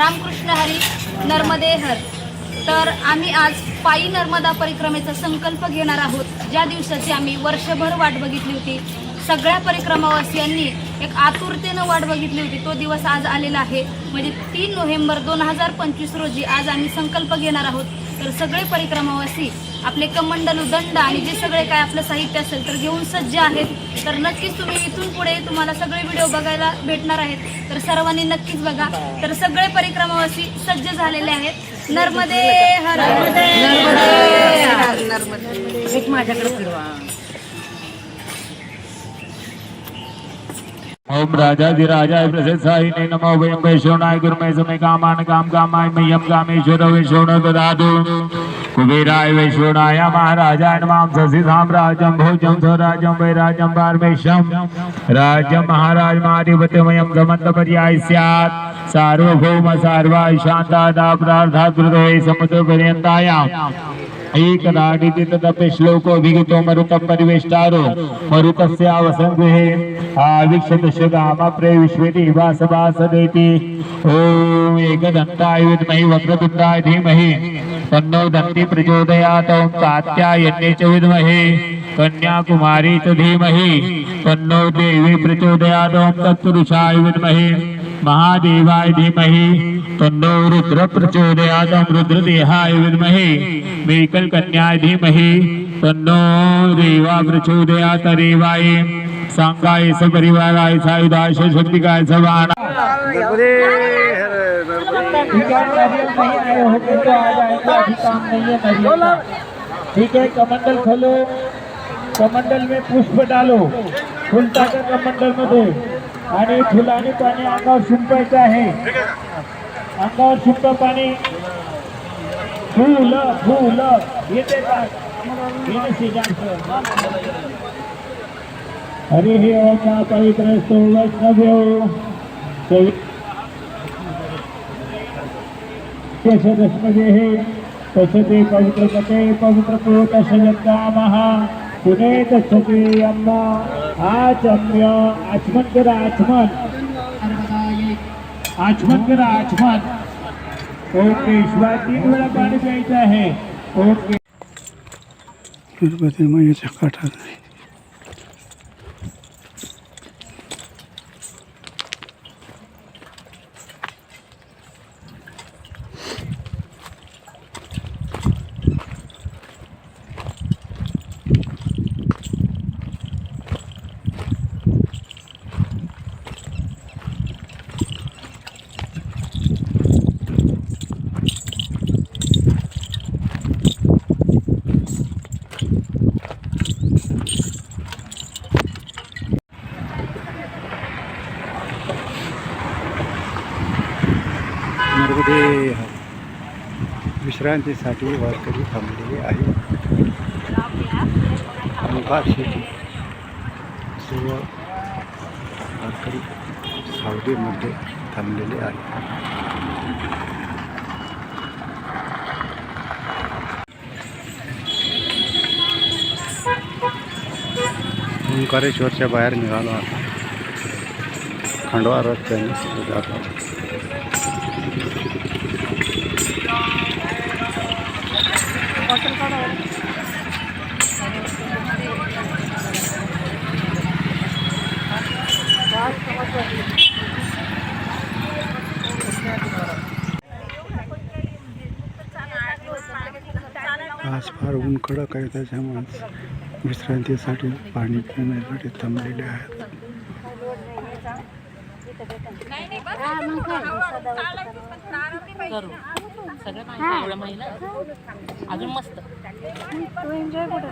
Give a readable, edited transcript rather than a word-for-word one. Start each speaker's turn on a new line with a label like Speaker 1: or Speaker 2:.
Speaker 1: रामकृष्ण हरी नर्मदे हर। तर आम्ही आज पायी नर्मदा परिक्रमेचा संकल्प घेणार आहोत, ज्या दिवसाची आम्ही वर्षभर वाट बघितली होती। सगळ्या परिक्रमावासियांनी एक आतुरतेनं वाट बघितली होती। तो दिवस आज आलेला आहे, म्हणजे 3 नोव्हेंबर 2025 रोजी आज आम्ही संकल्प घेणार आहोत। तर सगळे परिक्रमावासी आपले कमंडलू, दंड आणि जे सगळे काय आपलं साहित्य असेल तर घेऊन सज्ज आहेत। तर नक्कीच तुम्ही इथून पुढे तुम्हाला सगळे व्हिडिओ बघायला भेटणार आहेत, तर सर्वांनी नक्कीच बघा। तर सगळे परिक्रमावासी सज्ज झालेले आहेत। नर्मदे हर, नर्मदे।
Speaker 2: एक माझ्याकडे फिरवा।
Speaker 3: ओम राजाधिराजाय प्रसिद्धाय नमो वयं वैष्णवाय गुरुमय समे कामान काम कामाय मह्यं कामेश्वर वैष्णव ददातु। कुबेराय वैष्णवाय महाराजाय नमः। शशि साम्राज्यं भोजं स्वराज्यं वैराज्यं पारमेश्वरं राज्यं महाराज महाधिपत्यमयं समन्तपर्याय स्यात्। सार्वभौम सर्वाय शान्तादा प्रार्थात् हृदये समुद्रपर्यन्तायां एकनाडितितदपि श्लोको विगतो मरुतं परिवेष्टारो मरुतस्य वसंगृहे आविक्षदशगामप्रे विश्वेदेवासवासदेति। ओम एकदन्ताय विद्महे वक्रतुण्डाय धीमहि तन्नो दन्ति प्रचोदयात्। ओम कात्यायने च विद्महे कन्याकुमारी च धीमहि तन्नो देवी प्रचोदयात्। ओम तत्पुरुषाय विद्महे महादेवाय धीमहि तन्नो रुद्र प्रचोदयात्। ओम रुद्रदेहाय विद्महे मेकल कन्याय धीमहि तन्नो रेवा प्रचोदयात्। रेवाय सांगाय सपरिवाराय सायुधाय शक्तिकाय सवाना।
Speaker 4: ठीक है, कमंडल खोलो, कमंडल में पुष्प डालो, फुलता का कमंडल मध्ये आणि फुलाने पाणी अंगावर शिंपायचं आहे। अंगावर शिंप पाणी, फुल फुल येते का? हरि ही ओम पवित्र वैष्णव्यो दशमध्ये हे तसते पवित्र कथे पवित्र पुरोत सयंतामः पुणे तसते अम्मा आचम्य आचमन करा, आचमन आचमन करा, आचमन। ओके, ईश्वर 3 वेळा पाणी प्यायचं आहे। ओके,
Speaker 5: नर्मदे मायेच्या काठात नर्मदे विश्रांतीसाठी वारकरी थांबलेले आहे। ओंकार शेती सर्व वारकरी सावलीमध्ये थांबलेले आहे। ओंकारेश्वरच्या बाहेर निघालो आता, खंडवा रस्त्याने जातो। आज फार ऊन कडक आहे, त्याच्यामुळे विश्रांतीसाठी पाणी पिण्यासाठी थांबलेले आहेत।
Speaker 2: अजून मस्त एन्जॉय कुठे